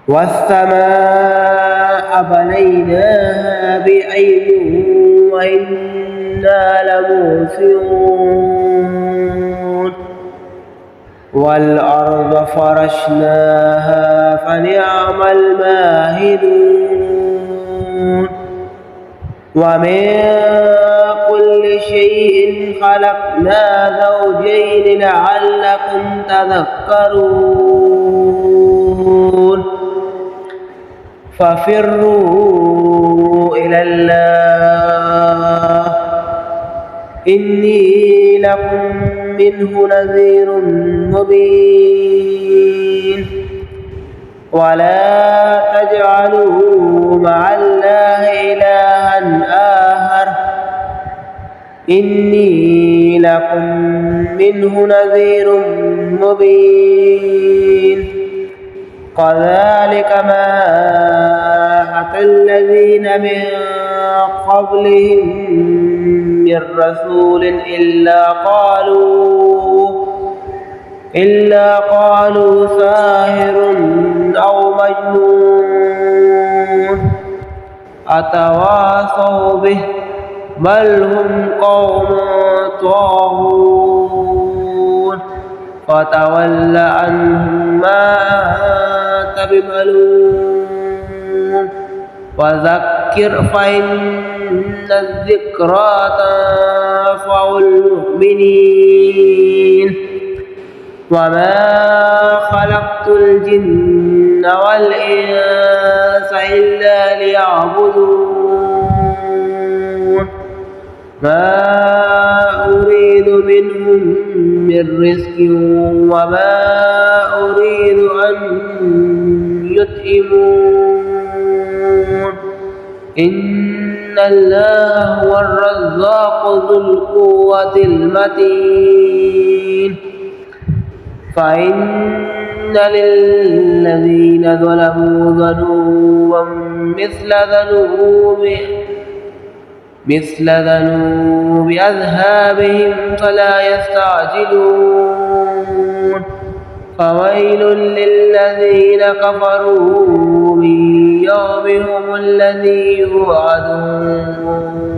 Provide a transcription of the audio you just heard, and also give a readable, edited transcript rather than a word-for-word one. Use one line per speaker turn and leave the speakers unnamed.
والسماء بنيناها بأيد وإنا لموسعون والأرض فرشناها فنعم الماهدون ومن كل شيء خلقنا زوجين لعلكم تذكرون ففروا إلى الله إني لكم منه نذير مبين ولا تجعلوا مع الله إلها آخر إني لكم منه نذير مبين كذلك ما أتى الذين من قبلهم من رسول إلا قالوا ساحر أو مجنون أتواصوا به بل هم قوم طاغون فتول عنهم ما أنت بملوم وذكر فإن الذكرى تنفع المؤمنين وما خلقت الجن والإنس إلا ليعبدون ما أريد منهم من رزق وما أريد أن يطعمون إن الله هو الرزاق ذو القوة المتين فإن للذين ظلموا ذنوبا مثل ذنوب أذهابهم فلا يستعجلون فويل للذين كفروا من يومهم الذي يوعدون